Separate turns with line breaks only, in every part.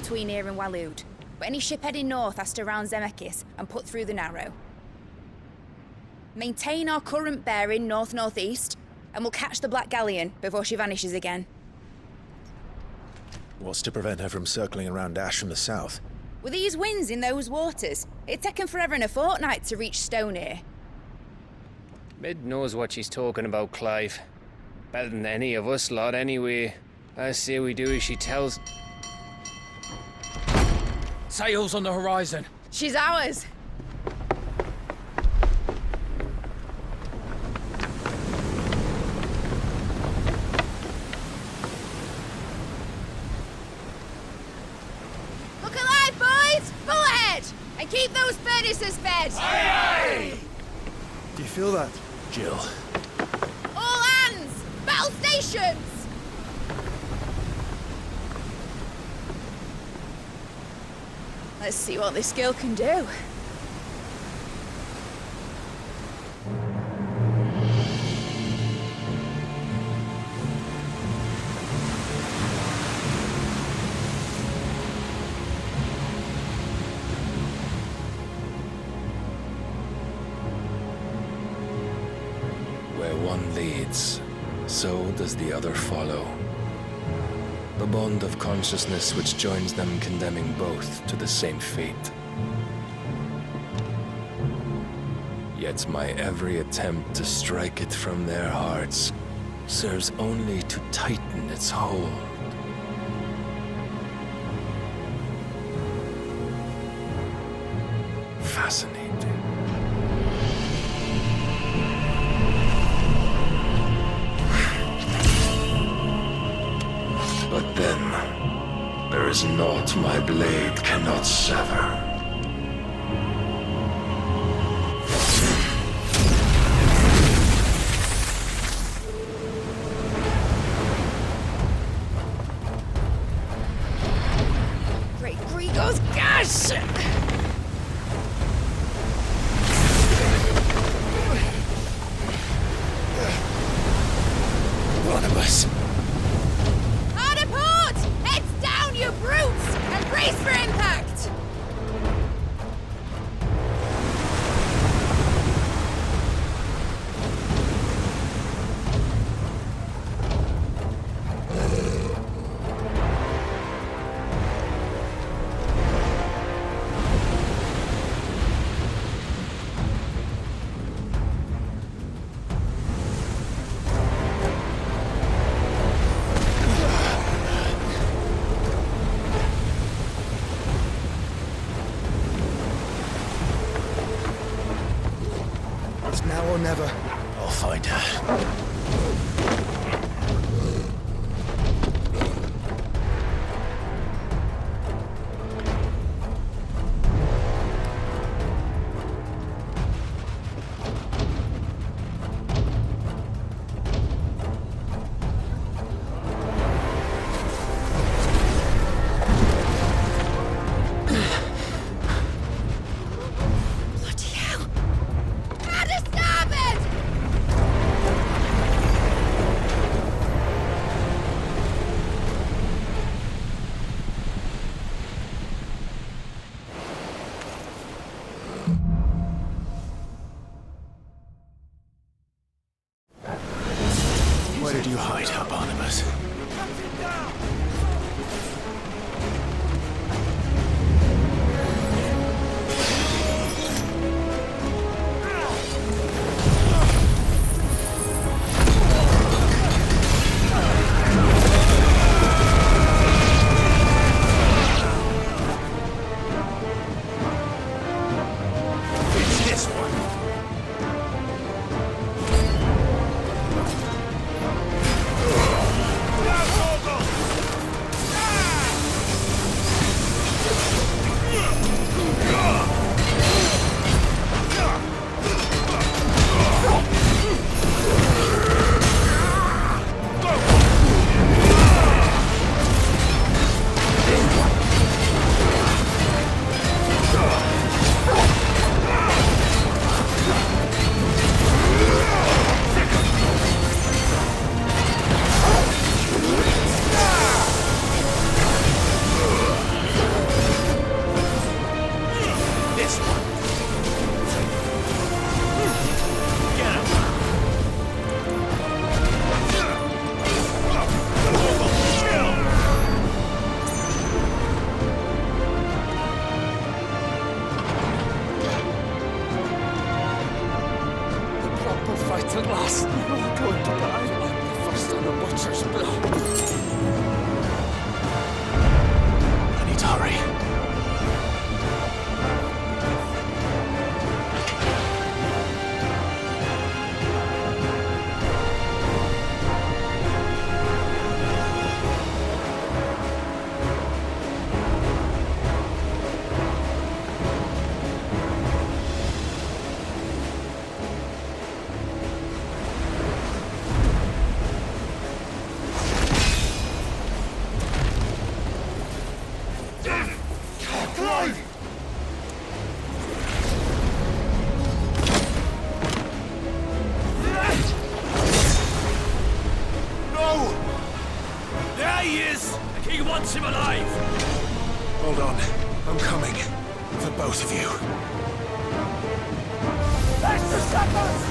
between here and Waloed, but any ship heading north has to round Zemeckis and put through the Narrow. Maintain our current bearing north-northeast, and we'll catch the Black Galleon before she vanishes again.
What's to prevent her from circling around Ash from the south?
With these winds in those waters, it's taken forever and a fortnight to reach Stonehere.
Mid knows what she's talking about, Clive. Better than any of us lot, anyway. I say we do as she tells.
Sails on the horizon.
She's ours. Look alive, boys! Full ahead! And keep those furnaces fed!
Aye, aye!
Do you feel that, Jill?
All hands! Battle stations! Let's see what this girl can do.
Where one leads, so does the other follow. The bond of consciousness which joins them condemning both to the same fate. Yet my every attempt to strike it from their hearts serves only to tighten its hold. Fascinating. But then, there is naught my blade cannot sever.
Great Grigos, gosh!
One of us.
You brutes! And brace for impact!
Now or never. I'll find her.
It's at last. We're all going to die. First on the butcher's block.
I need to hurry. Hold on. I'm coming. For both of you.
That's the suckers!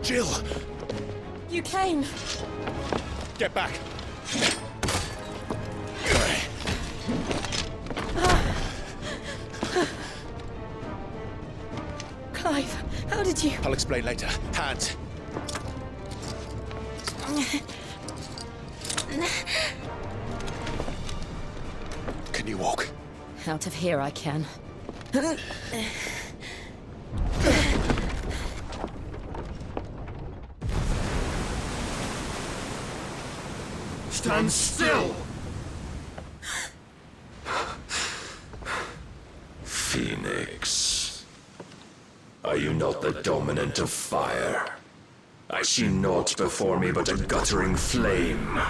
Jill!
You came.
Get back!
did you...
I'll explain later. Hands. Can you walk?
Out of here I can.
Stand still!
Phoenix. Are you not the dominant of fire? I see naught before me but a guttering flame.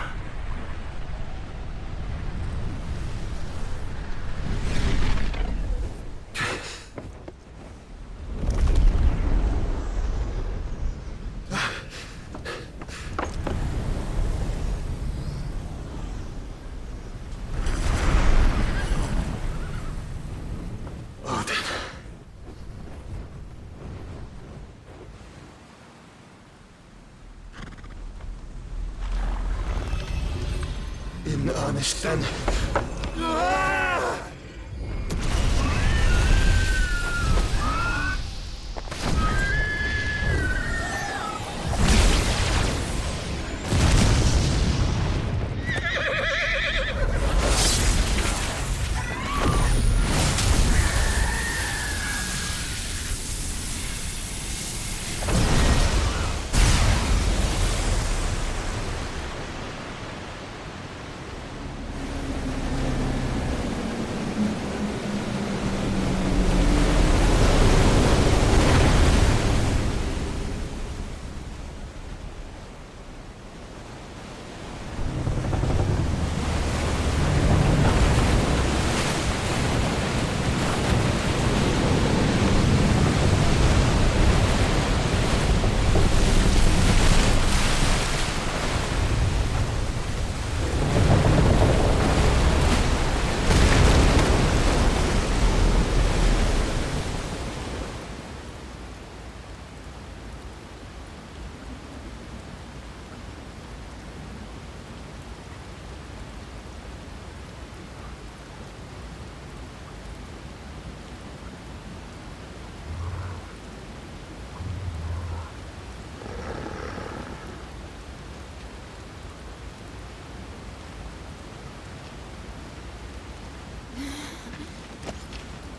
In earnest, then.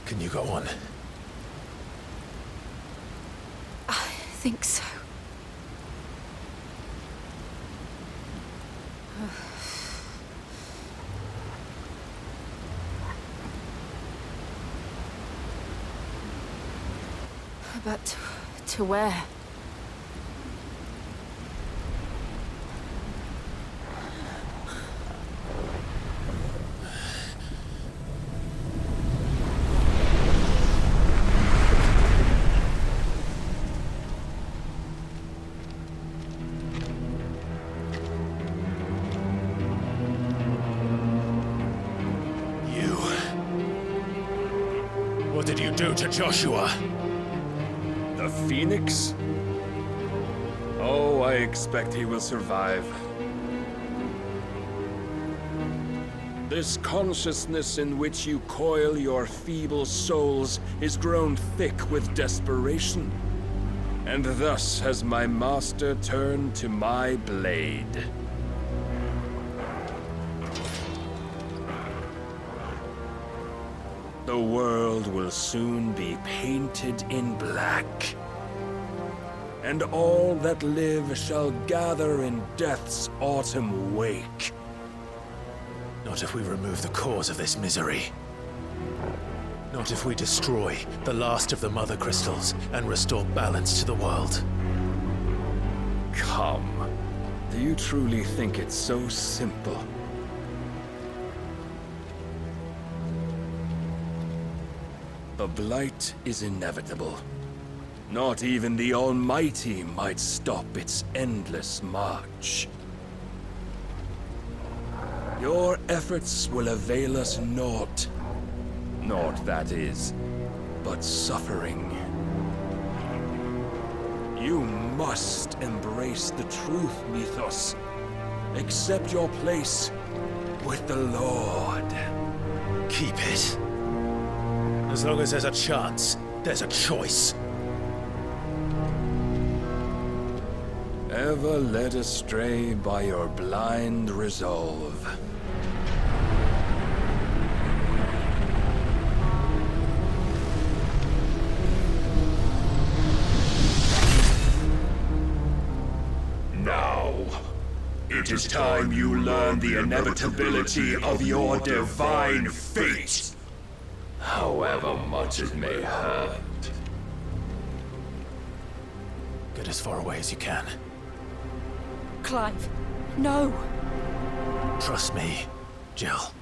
Can you go on?
I think so. But to where?
What did you do to Joshua?
The Phoenix? Oh, I expect he will survive. This consciousness in which you coil your feeble souls is grown thick with desperation. And thus has my master turned to my blade. The world will soon be painted in black. And all that live shall gather in death's autumn wake.
Not if we remove the cause of this misery. Not if we destroy the last of the Mother Crystals and restore balance to the world.
Come. Do you truly think it's so simple? The Blight is inevitable. Not even the Almighty might stop its endless march. Your efforts will avail us naught. Naught, that is, but suffering. You must embrace the truth, Mythos. Accept your place with the Lord.
Keep it. As long as there's a chance, there's a choice.
Ever led astray by your blind resolve.
Now, it is time you learn the inevitability of your divine fate, however much it may hurt.
Get as far away as you can.
Clive, no!
Trust me, Jill.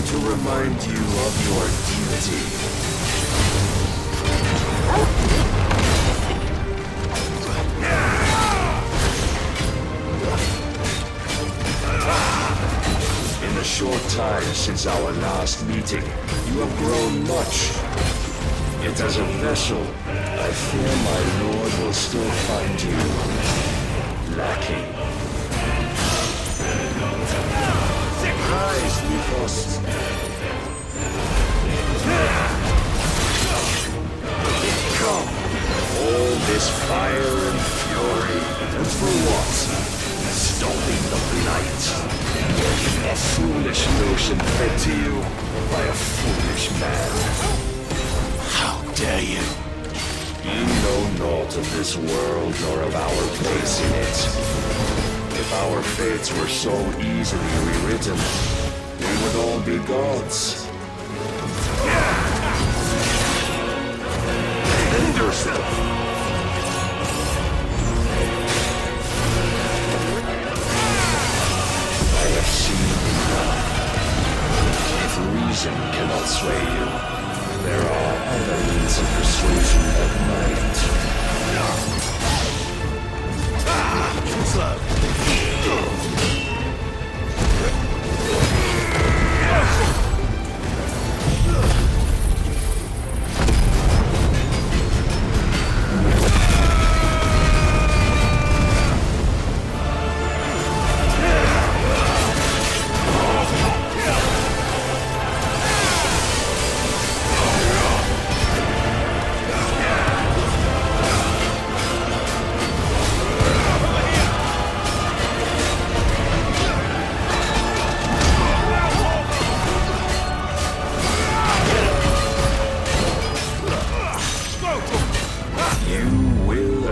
To remind you of your duty. In the short time since our last meeting, you have grown much. Yet as a vessel, I fear my lord will still find you lacking. Rise, Mythos. Come. All this fire and fury. And for what? Stopping the blight. A foolish notion fed to you by a foolish man.
How dare you?
You know naught of this world nor of our place in it. If our fates were so easily rewritten, we would all be gods. Defend yourself! I have seen enough. If reason cannot sway you, there are other means of persuasion that might.
Slow.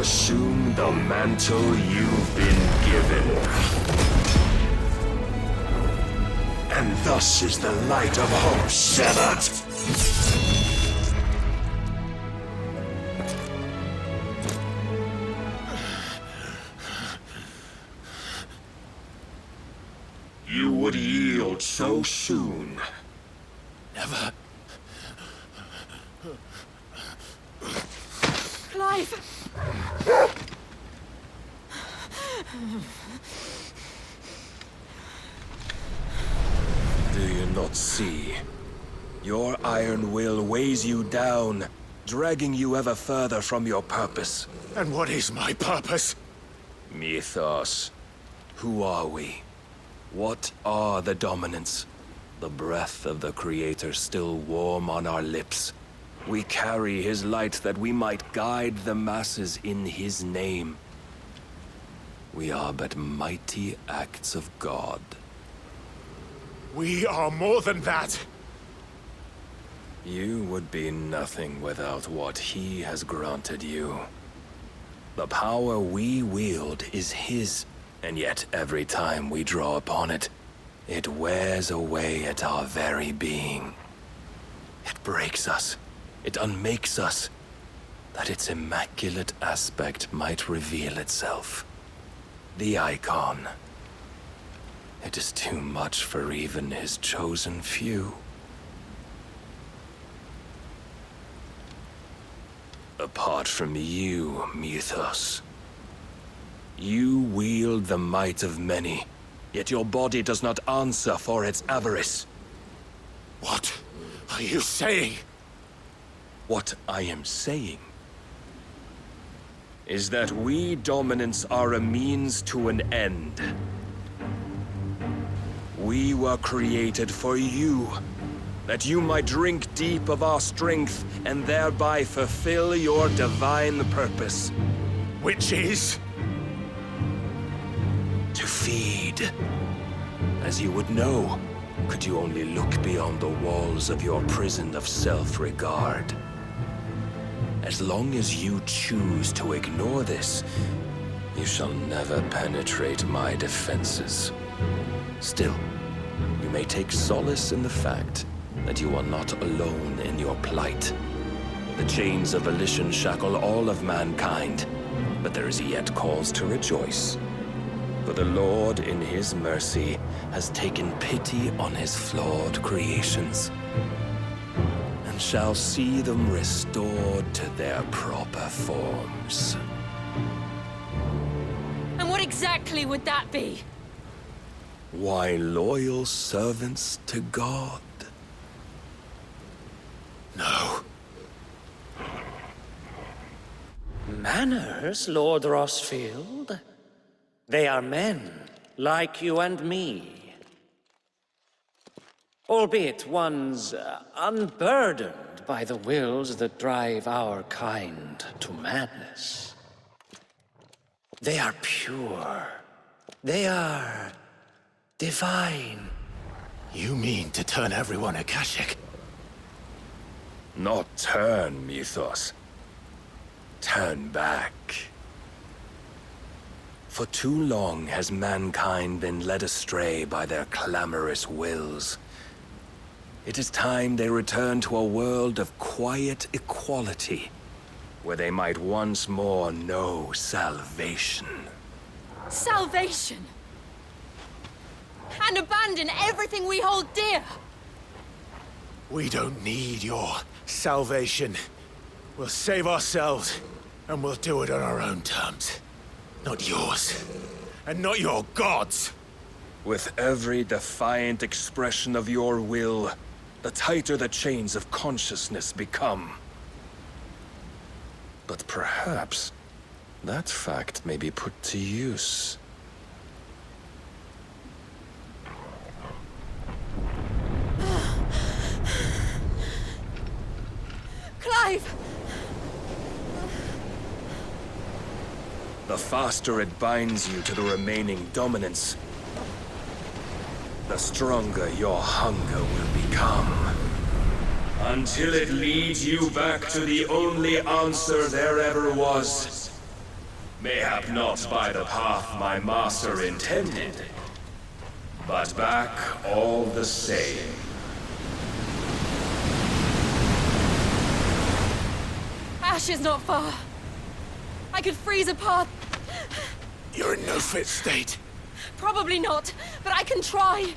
Assume the mantle you've been given. And thus is the light of hope severed. You would yield so soon.
Never.
Clive!
Do you not see? Your iron will weighs you down, dragging you ever further from your purpose.
And what is my purpose?
Mythos. Who are we? What are the dominants? The breath of the Creator still warm on our lips. We carry his light that we might guide the masses in his name. We are but mighty acts of God.
We are more than that.
You would be nothing without what he has granted you. The power we wield is his, and yet every time we draw upon it, it wears away at our very being. It breaks us. It unmakes us, that its immaculate aspect might reveal itself. The icon. It is too much for even his chosen few. Apart from you, Mythos, you wield the might of many, yet your body does not answer for its avarice.
What are you saying?
What I am saying is that we Dominants are a means to an end. We were created for you, that you might drink deep of our strength and thereby fulfill your divine purpose.
Which is?
To feed. As you would know, could you only look beyond the walls of your prison of self-regard. As long as you choose to ignore this, you shall never penetrate my defenses. Still, you may take solace in the fact that you are not alone in your plight. The chains of volition shackle all of mankind, but there is yet cause to rejoice. For the Lord, in his mercy, has taken pity on his flawed creations, and shall see them restored to their proper forms.
And what exactly would that be?
Why, loyal servants to God.
No.
Manners, Lord Rossfield? They are men, like you and me. Albeit ones unburdened by the wills that drive our kind to madness. They are pure. They are divine.
You mean to turn everyone Akashic?
Not turn, Mythos. Turn back. For too long has mankind been led astray by their clamorous wills. It is time they return to a world of quiet equality, where they might once more know salvation.
Salvation! And abandon everything we hold dear!
We don't need your salvation. We'll save ourselves, and we'll do it on our own terms. Not yours. And not your gods!
With every defiant expression of your will, the tighter the chains of consciousness become. But perhaps that fact may be put to use.
Clive!
The faster it binds you to the remaining dominance, the stronger your hunger will become. Until it leads you back to the only answer there ever was. Mayhap not by the path my master intended, but back all the same.
Ash is not far. I could freeze a path.
You're in no fit state.
Probably not, but I can try.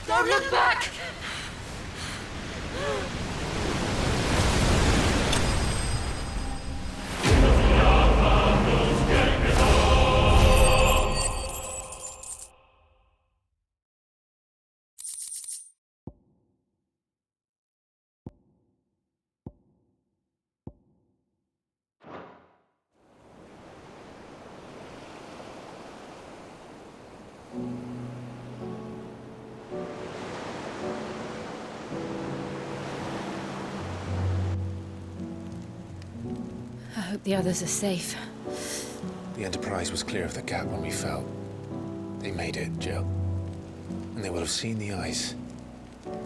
Don't look back!
I hope the others are safe.
The Enterprise was clear of the gap when we fell. They made it, Jill. And they will have seen the ice,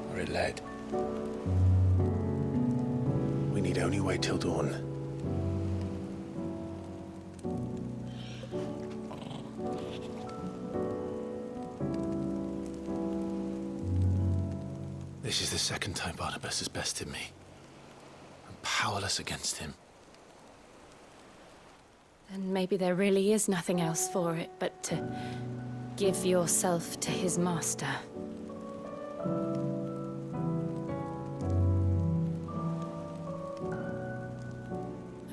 where it led. We need only wait till dawn. This is the second time Barnabas has bested me. I'm powerless against him.
And maybe there really is nothing else for it but to give yourself to his master.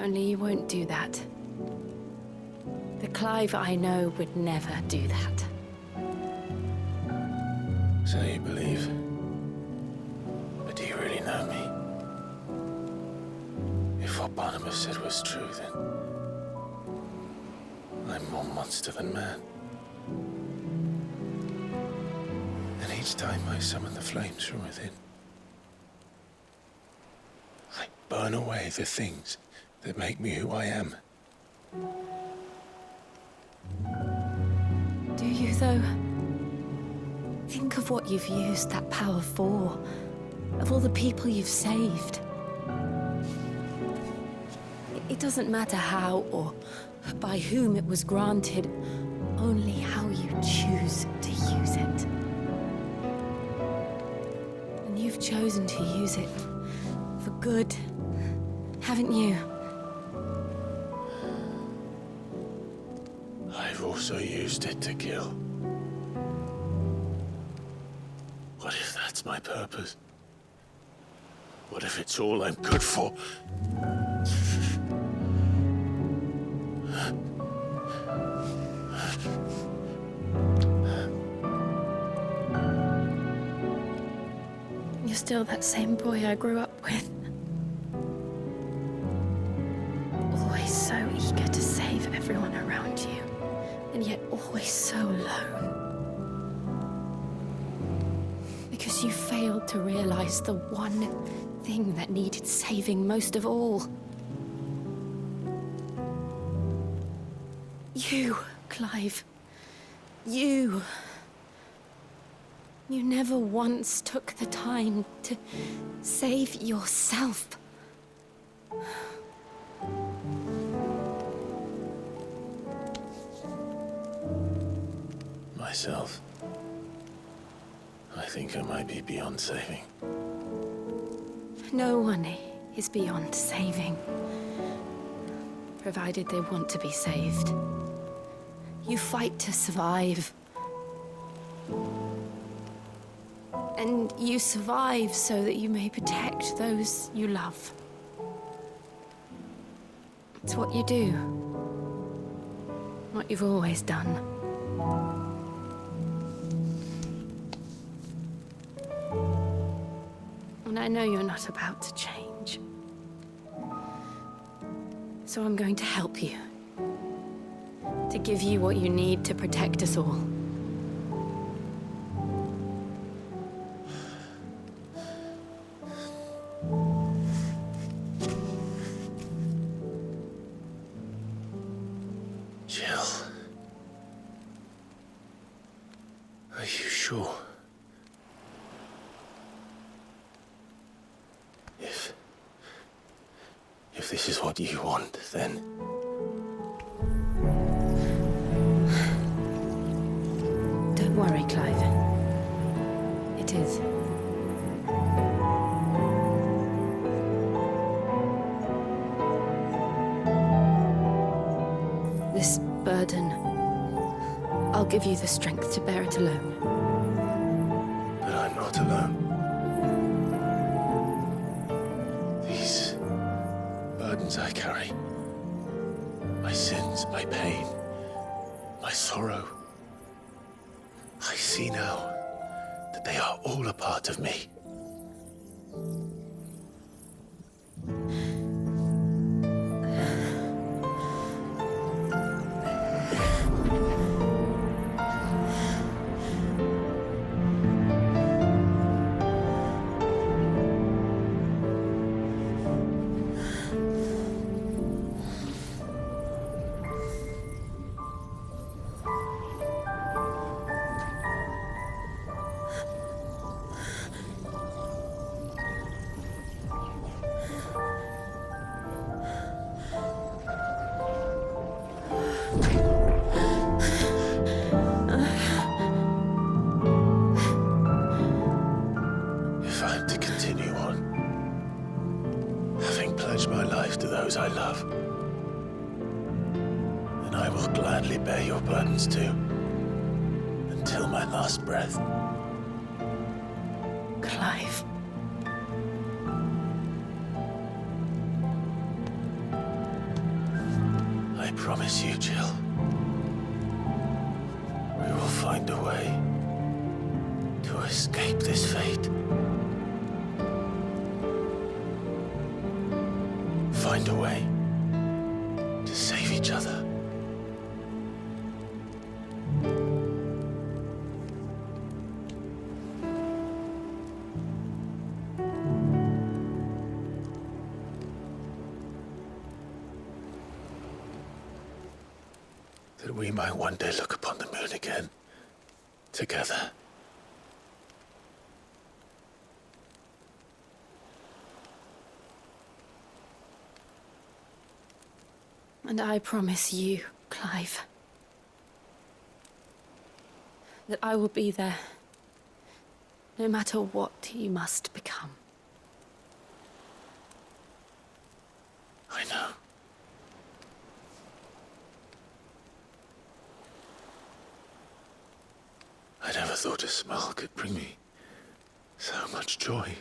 Only you won't do that. The Clive I know would never do that.
So you believe? But do you really know me? If what Barnabas said was true, then I'm more monster than man. And each time I summon the flames from within, I burn away the things that make me who I am.
Do you, though? Think of what you've used that power for. Of all the people you've saved. It doesn't matter how or by whom it was granted, only how you choose to use it. And you've chosen to use it for good, haven't you?
I've also used it to kill. What if that's my purpose? What if it's all I'm good for?
You're still that same boy I grew up with. Always so eager to save everyone around you, and yet always so alone. Because you failed to realize the one thing that needed saving most of all. You, Clive. You. You never once took the time to save yourself.
Myself. I think I might be beyond saving.
No one is beyond saving, provided they want to be saved. You fight to survive. And you survive so that you may protect those you love. It's what you do. What you've always done. And I know you're not about to change. So I'm going to help you. To give you what you need to protect us all.
Jill. Are you sure? If this is what you want, then...
Don't worry, Clive. It is. This burden, I'll give you the strength to bear it alone.
But I'm not alone. These burdens I carry, my sins, my pain, my sorrow, I see now that they are all a part of me. I love, and I will gladly bear your burdens too, until my last breath.
Clive.
I promise you, Jill. We will find a way to escape this fate. Find a way to save each other. That we might one day look upon the moon again, together.
And I promise you, Clive, that I will be there, no matter what you must become.
I know. I never thought a smile could bring me so much joy.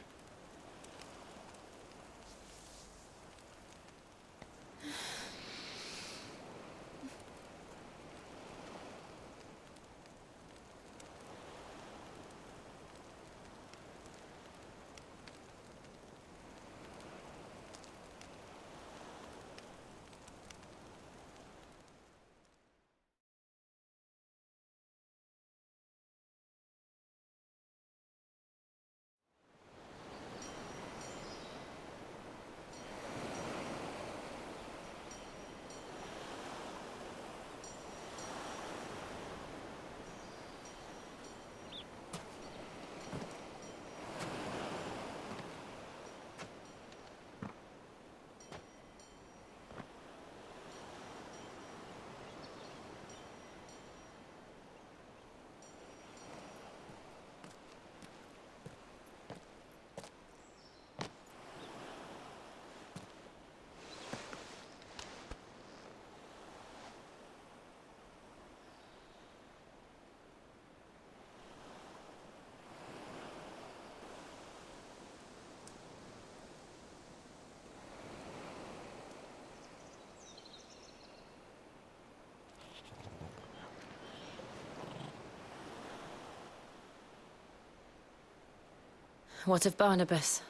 What of Barnabas?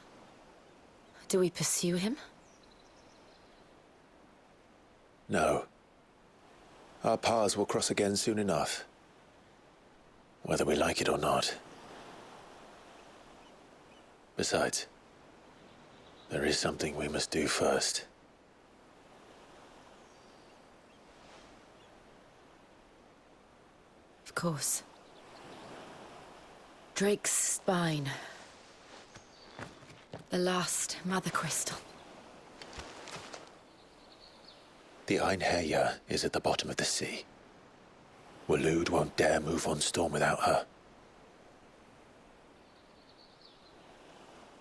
Do we pursue him?
No. Our paths will cross again soon enough. Whether we like it or not. Besides, there is something we must do first.
Of course. Drake's spine. The last Mother Crystal.
The Einherjar is at the bottom of the sea. Waloed won't dare move on Storm without her.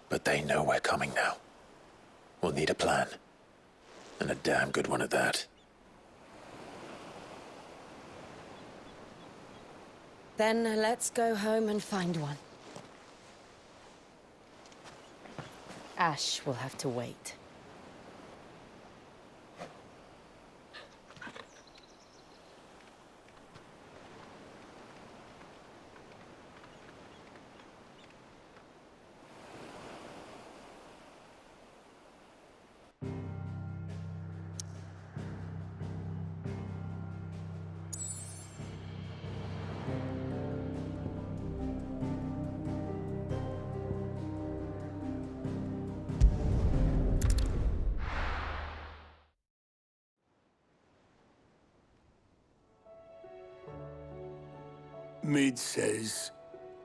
But they know we're coming now. We'll need a plan. And a damn good one at that.
Then let's go home and find one. Ash will have to wait.
Mid says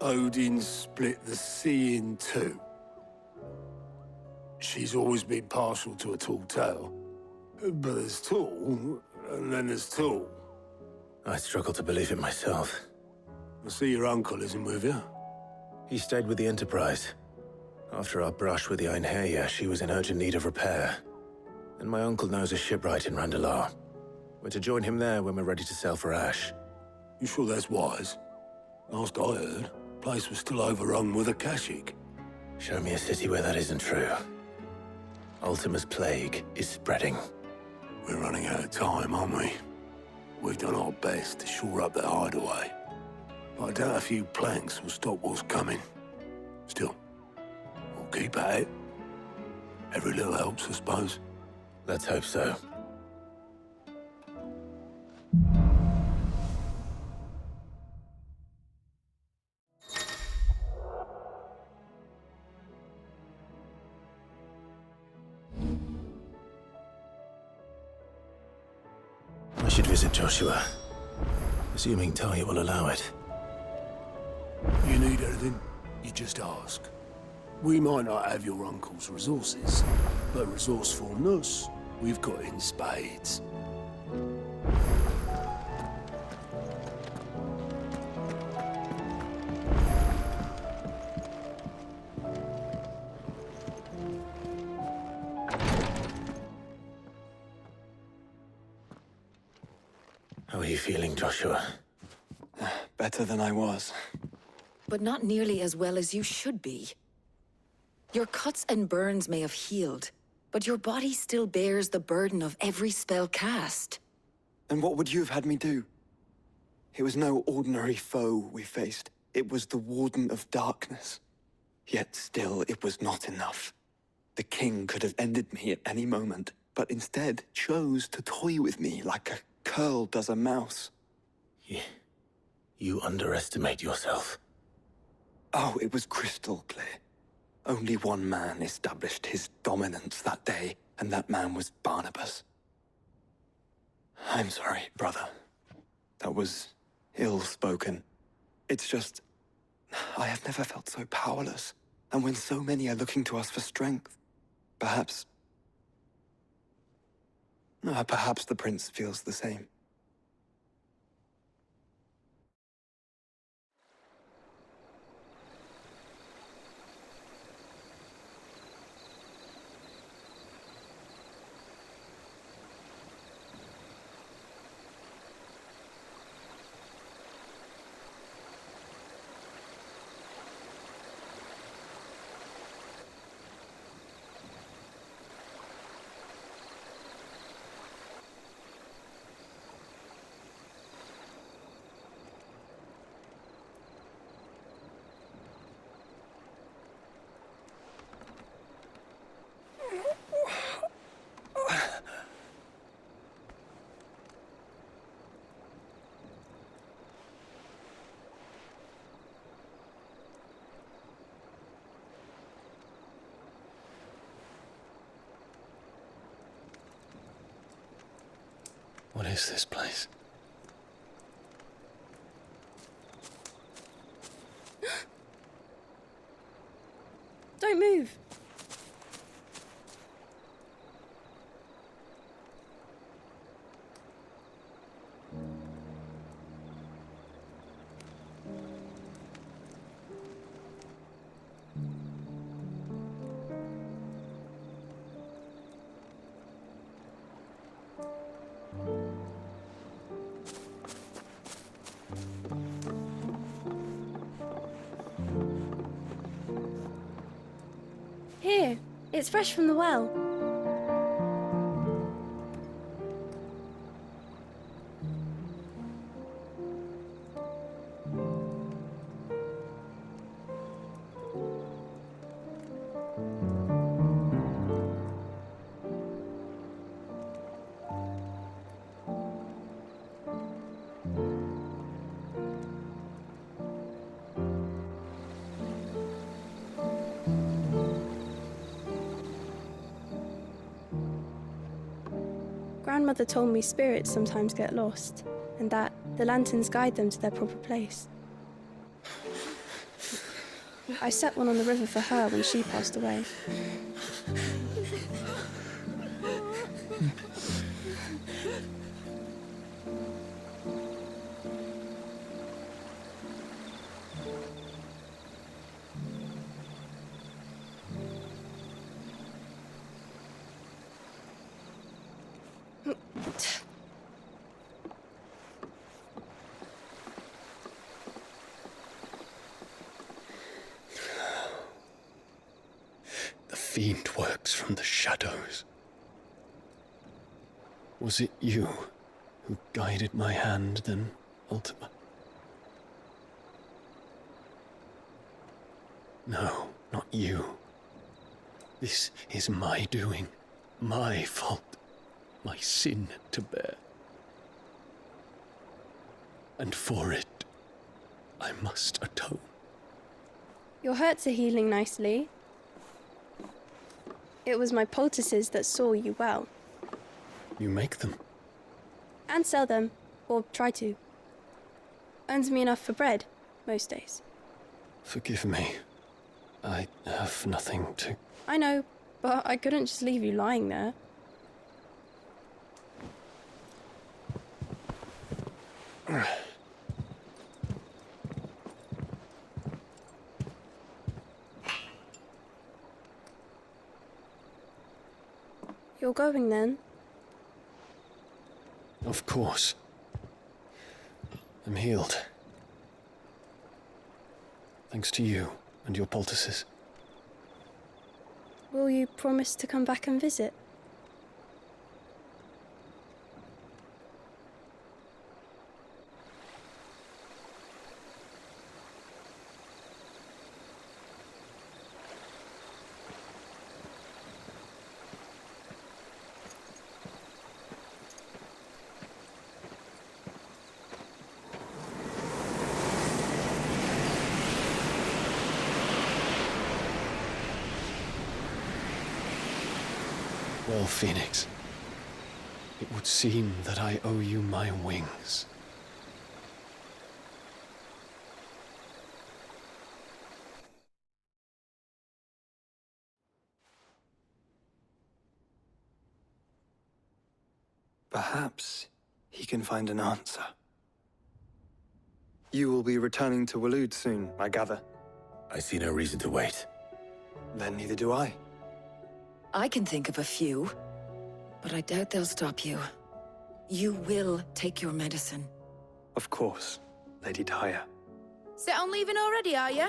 Odin split the sea in two. She's always been partial to a tall tale. But there's tall, and then there's tall.
I struggle to believe it myself.
I see your uncle isn't with you.
He stayed with the Enterprise. After our brush with the Einherjar, she was in urgent need of repair. And my uncle knows a shipwright in Randalar. We're to join him there when we're ready to sail for Ash.
You sure that's wise? Last I heard, the place was still overrun with Akashic.
Show me a city where that isn't true. Ultima's plague is spreading.
We're running out of time, aren't we? We've done our best to shore up that hideaway. But I doubt a few planks will stop what's coming. Still, we'll keep at it. Every little helps, I suppose.
Let's hope so. I should visit Joshua, assuming Talia will allow it.
You need anything, you just ask. We might not have your uncle's resources, but resourcefulness, we've got in spades.
How are you feeling, Joshua?
Better than I was.
But not nearly as well as you should be. Your cuts and burns may have healed, but your body still bears the burden of every spell cast.
And what would you have had me do? It was no ordinary foe we faced. It was the Warden of Darkness. Yet still, it was not enough. The king could have ended me at any moment, but instead chose to toy with me like a curl does a mouse.
You underestimate yourself.
Oh, it was crystal clear. Only one man established his dominance that day, and that man was Barnabas. I'm sorry, brother. That was ill-spoken. It's just, I have never felt so powerless. And when so many are looking to us for strength, perhaps the prince feels the same.
What is this place?
Don't move. Here, it's fresh from the well. Grandmother told me spirits sometimes get lost, and that the lanterns guide them to their proper place. I set one on the river for her when she passed away.
The fiend works from the shadows.
Was it you who guided my hand then, Ultima? No, not you. This is my doing, my fault, my sin to bear. And for it, I must atone.
Your hurts are healing nicely. It was my poultices that saw you well.
You make them?
And sell them, or try to. Earns me enough for bread, most days.
Forgive me. I have nothing to...
I know, but I couldn't just leave you lying there. You're going then?
Of course. I'm healed. Thanks to you and your poultices.
Will you promise to come back and visit?
Well, Phoenix, it would seem that I owe you my wings.
Perhaps he can find an answer. You will be returning to Waloed soon, I gather.
I see no reason to wait.
Then neither do I.
I can think of a few, but I doubt they'll stop you. You will take your medicine.
Of course, Lady Dahlia.
Set on leaving already, are you?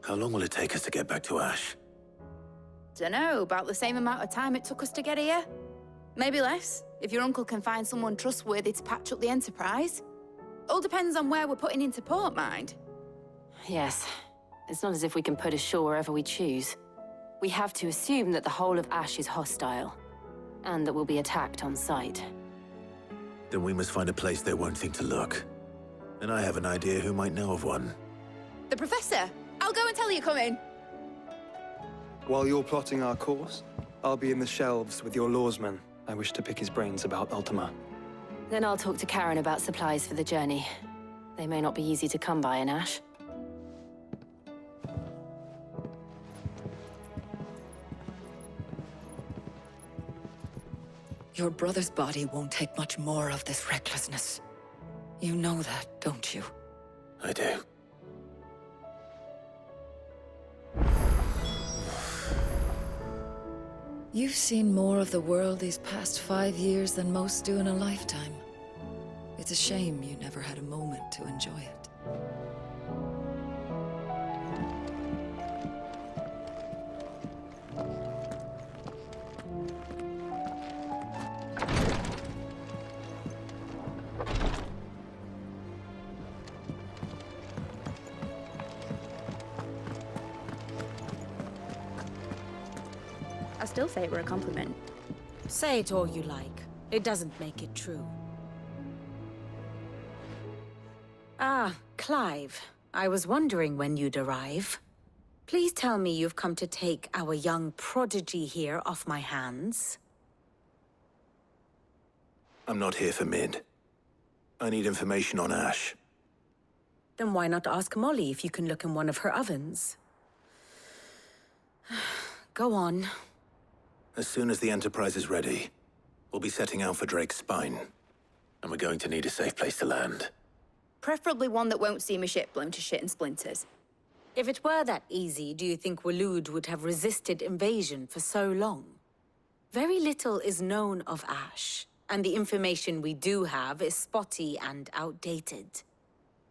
How long will it take us to get back to Ash?
Dunno, about the same amount of time it took us to get here. Maybe less, if your uncle can find someone trustworthy to patch up the Enterprise. All depends on where we're putting into port, mind.
Yes. It's not as if we can put ashore wherever we choose. We have to assume that the whole of Ash is hostile, and that we'll be attacked on sight.
Then we must find a place they won't think to look. And I have an idea who might know of one.
The Professor! I'll go and tell you come in.
While you're plotting our course, I'll be in the shelves with your lawsman. I wish to pick his brains about Ultima.
Then I'll talk to Karen about supplies for the journey. They may not be easy to come by in Ash.
Your brother's body won't take much more of this recklessness. You know that, don't you?
I do.
You've seen more of the world these past 5 years than most do in a lifetime. It's a shame you never had a moment to enjoy it.
I still say it were a compliment.
Say it all you like. It doesn't make it true. Ah, Clive. I was wondering when you'd arrive. Please tell me you've come to take our young prodigy here off my hands.
I'm not here for Mid. I need information on Ash.
Then why not ask Molly if you can look in one of her ovens? Go on.
As soon as the Enterprise is ready, we'll be setting out for Drake's Spine. And we're going to need a safe place to land.
Preferably one that won't see my ship blown to shit and splinters.
If it were that easy, do you think Waloed would have resisted invasion for so long? Very little is known of Ash, and the information we do have is spotty and outdated.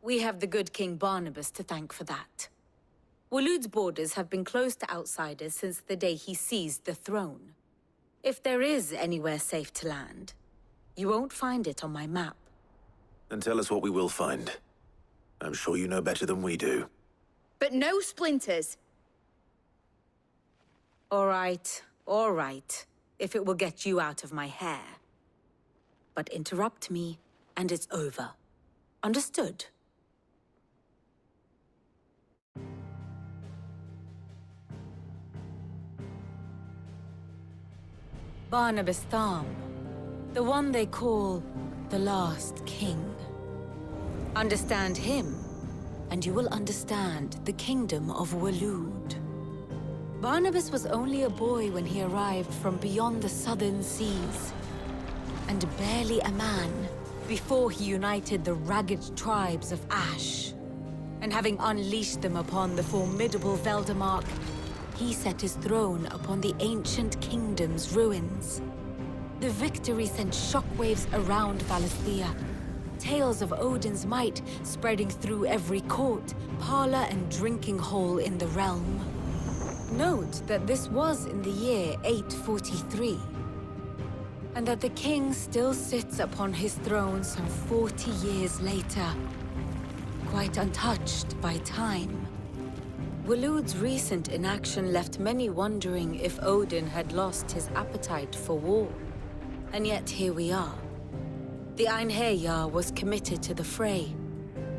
We have the good King Barnabas to thank for that. Waloed's borders have been closed to outsiders since the day he seized the throne. If there is anywhere safe to land, you won't find it on my map.
Then tell us what we will find. I'm sure you know better than we do.
But no splinters.
All right. If it will get you out of my hair. But interrupt me, and it's over. Understood? Barnabas Tharm, the one they call the Last King. Understand him, and you will understand the kingdom of Waloed. Barnabas was only a boy when he arrived from beyond the southern seas, and barely a man before he united the ragged tribes of Ash. And having unleashed them upon the formidable Veldamark, he set his throne upon the ancient kingdom's ruins. The victory sent shockwaves around Valisthea, tales of Odin's might spreading through every court, parlor, and drinking hole in the realm. Note that this was in the year 843, and that the king still sits upon his throne some 40 years later, quite untouched by time. Waloed's recent inaction left many wondering if Odin had lost his appetite for war. And yet here we are. The Einherjar was committed to the fray,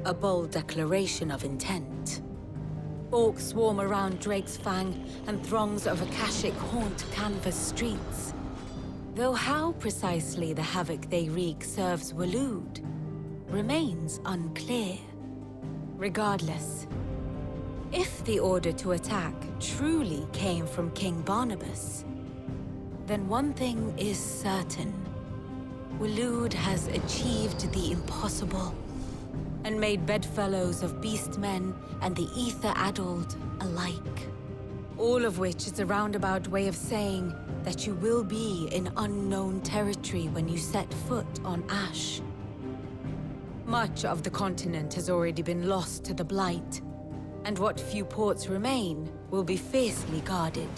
a bold declaration of intent. Orcs swarm around Drake's Fang, and throngs of Akashic haunt Kanver's streets. Though how precisely the havoc they wreak serves Waloed remains unclear. Regardless, if the order to attack truly came from King Barnabas, then one thing is certain. Waloed has achieved the impossible, and made bedfellows of beastmen and the ether-addled alike. All of which is a roundabout way of saying that you will be in unknown territory when you set foot on Ash. Much of the continent has already been lost to the Blight, and what few ports remain will be fiercely guarded.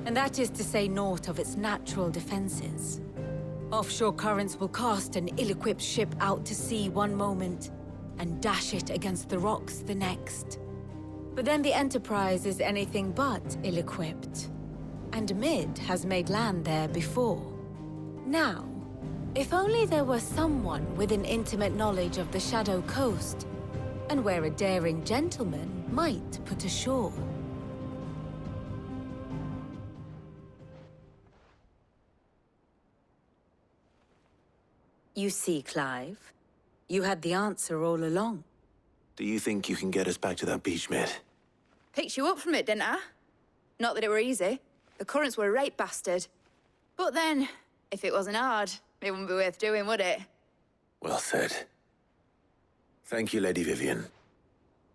And that is to say naught of its natural defenses. Offshore currents will cast an ill-equipped ship out to sea one moment, and dash it against the rocks the next. But then the Enterprise is anything but ill-equipped, and Mid has made land there before. Now, if only there were someone with an intimate knowledge of the Shadow Coast, and where a daring gentleman might put ashore. You see, Clive, you had the answer all along.
Do you think you can get us back to that beach, Mid?
Picked you up from it, didn't I? Not that it were easy. The currents were a right bastard. But then, if it wasn't hard, it wouldn't be worth doing, would it?
Well said. Thank you, Lady Vivian.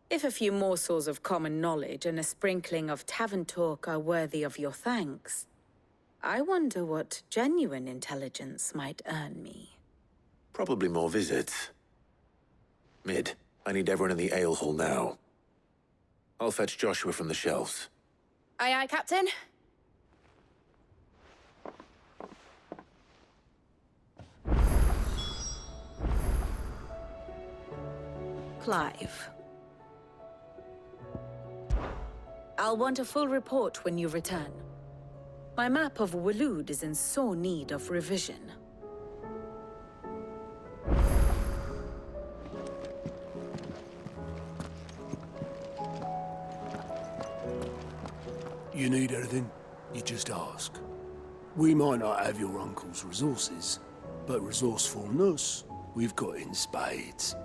If a few morsels of common knowledge and a sprinkling of tavern talk are worthy of your thanks, I wonder what genuine intelligence might earn me.
Probably more visits. Mid, I need everyone in the ale hall now. I'll fetch Joshua from the shelves.
Aye, aye, Captain.
Clive. I'll want a full report when you return. My map of Waloed is in sore need of revision.
You need anything, you just ask. We might not have your uncle's resources, but resourcefulness, we've got in spades.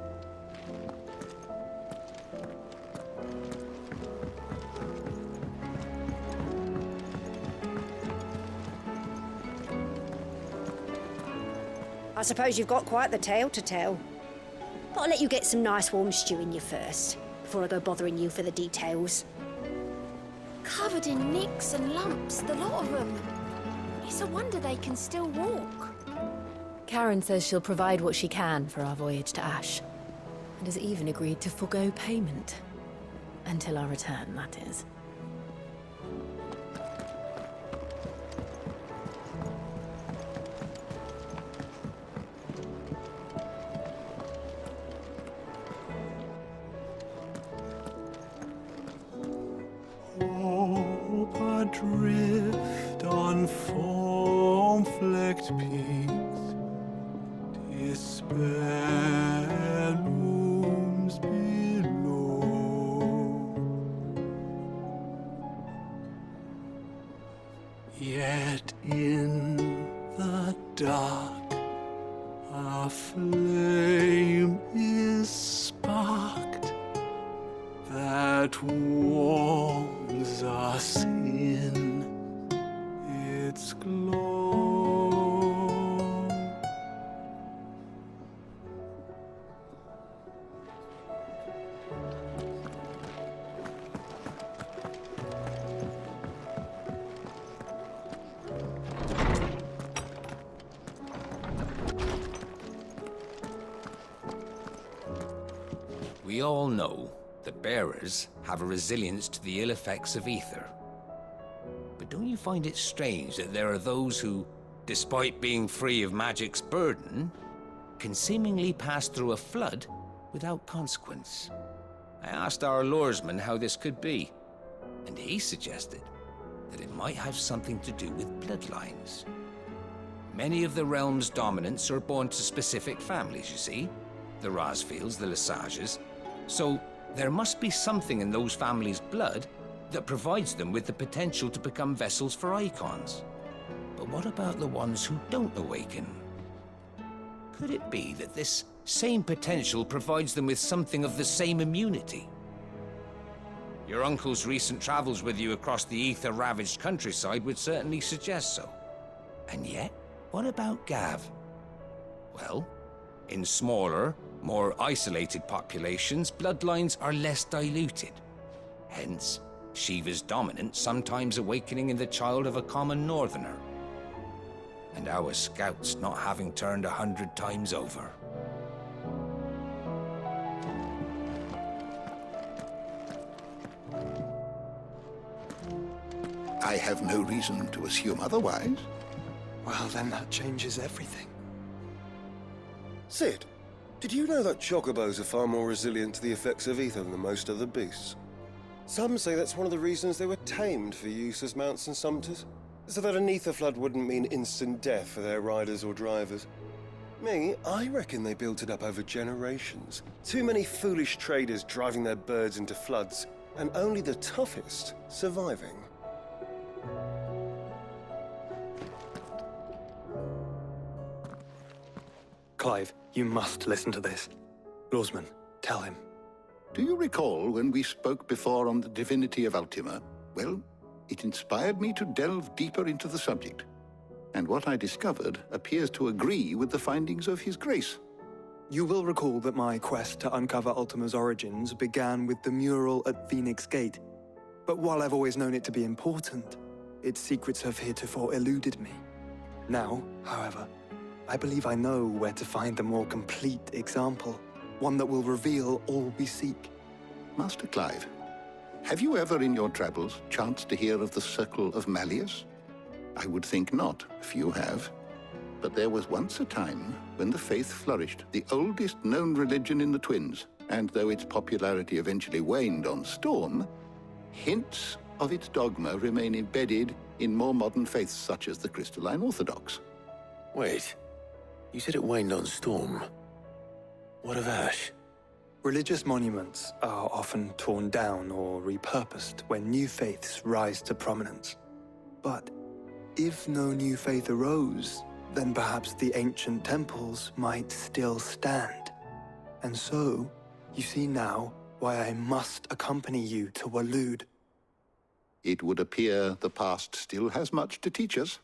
I suppose you've got quite the tale to tell. But I'll let you get some nice warm stew in you first, before I go bothering you for the details.
Covered in nicks and lumps, the lot of them. It's a wonder they can still walk.
Karen says she'll provide what she can for our voyage to Ash, and has even agreed to forgo payment. Until our return, that is.
despair looms below. Yet in the dark, a flame is sparked that warms us in its glow.
We all know the bearers have a resilience to the ill effects of ether. But don't you find it strange that there are those who, despite being free of magic's burden, can seemingly pass through a flood without consequence? I asked our luresman how this could be, and he suggested that it might have something to do with bloodlines. Many of the realm's dominants are born to specific families, you see. The Rasfields, the Lesages. So there must be something in those families' blood that provides them with the potential to become vessels for icons. But what about the ones who don't awaken? Could it be that this same potential provides them with something of the same immunity? Your uncle's recent travels with you across the ether-ravaged countryside would certainly suggest so. And yet, what about Gav? Well, in smaller, more isolated populations, bloodlines are less diluted. Hence, Shiva's dominant sometimes awakening in the child of a common northerner. And our scouts not having turned 100 times over.
I have no reason to assume otherwise.
Well, then that changes everything.
Sid, did you know that chocobos are far more resilient to the effects of ether than most other beasts? Some say that's one of the reasons they were tamed for use as mounts and sumpters, so that an ether flood wouldn't mean instant death for their riders or drivers. Me, I reckon they built it up over generations. Too many foolish traders driving their birds into floods, and only the toughest surviving.
Clive, you must listen to this. Lawsman, tell him.
Do you recall when we spoke before on the divinity of Ultima? Well, it inspired me to delve deeper into the subject. And what I discovered appears to agree with the findings of His Grace.
You will recall that my quest to uncover Ultima's origins began with the mural at Phoenix Gate. But while I've always known it to be important, its secrets have heretofore eluded me. Now, however, I believe I know where to find the more complete example, one that will reveal all we seek.
Master Clive, have you ever in your travels chanced to hear of the Circle of Malleus? I would think not, if you have. But there was once a time when the faith flourished, the oldest known religion in the Twins, and though its popularity eventually waned on Storm, hints of its dogma remain embedded in more modern faiths such as the Crystalline Orthodox.
Wait, you said it waned on Storm. What of Ash?
Religious monuments are often torn down or repurposed when new faiths rise to prominence. But if no new faith arose, then perhaps the ancient temples might still stand. And so, you see now why I must accompany you to Waloed.
It would appear the past still has much to teach us,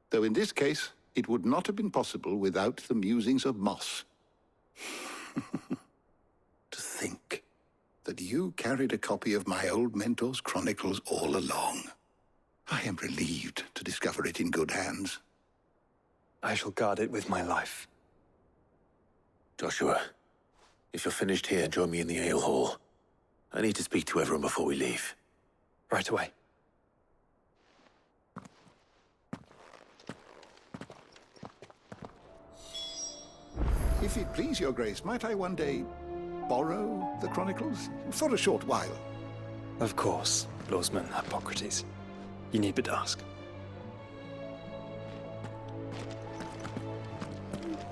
though in this case, it would not have been possible without the musings of Moss. To think that you carried a copy of my old mentor's chronicles all along. I am relieved to discover it in good hands.
I shall guard it with my life.
Joshua, if you're finished here, join me in the ale hall. I need to speak to everyone before we leave.
Right away.
If it please your grace, might I one day borrow the chronicles? For a short while.
Of course, Lawsman Hippocrates. You need but ask.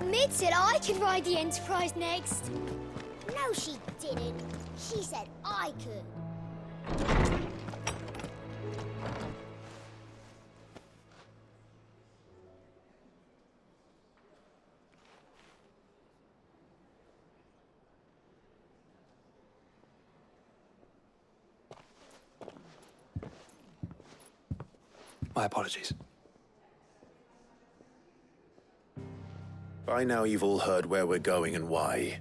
Mid said I could ride the Enterprise next. No, she didn't. She said I could.
My apologies.
By now you've all heard where we're going and why.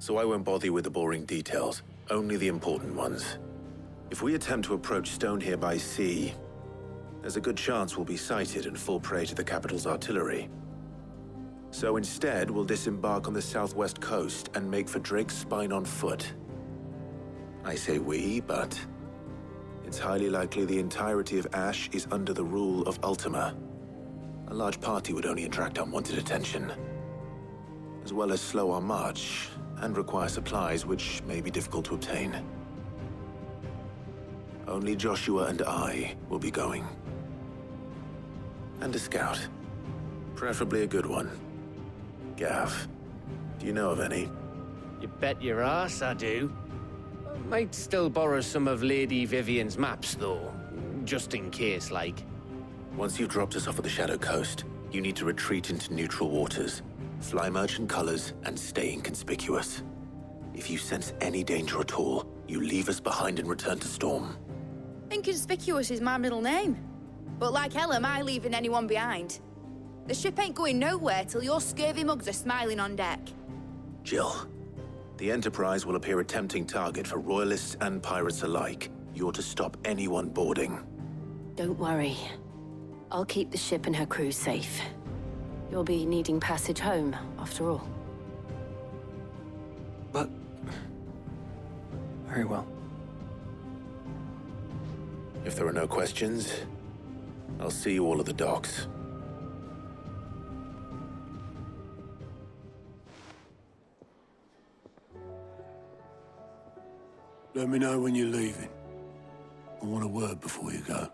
So I won't bother you with the boring details, only the important ones. If we attempt to approach Stone here by sea, there's a good chance we'll be sighted and fall prey to the capital's artillery. So instead, we'll disembark on the southwest coast and make for Drake's Spine on foot. I say we, but it's highly likely the entirety of Ash is under the rule of Ultima. A large party would only attract unwanted attention, as well as slow our march and require supplies which may be difficult to obtain. Only Joshua and I will be going. And a scout. Preferably a good one. Gav, do you know of any?
You bet your ass I do. Might still borrow some of Lady Vivian's maps, though. Just in case, like.
Once you've dropped us off at the Shadow Coast, you need to retreat into neutral waters, fly merchant colors, and stay inconspicuous. If you sense any danger at all, you leave us behind and return to Storm.
Inconspicuous is my middle name. But like hell am I leaving anyone behind. The ship ain't going nowhere till your scurvy mugs are smiling on deck.
Jill, the Enterprise will appear a tempting target for royalists and pirates alike. You're to stop anyone boarding.
Don't worry. I'll keep the ship and her crew safe. You'll be needing passage home, after all.
But... very well.
If there are no questions, I'll see you all at the docks.
Let me know when you're leaving. I want a word before you go.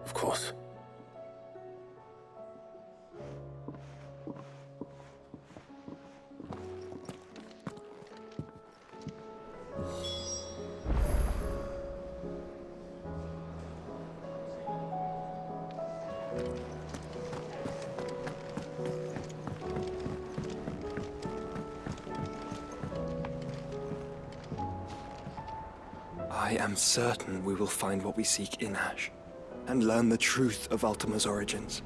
Of course.
I am certain we will find what we seek in Ash, and learn the truth of Ultima's origins.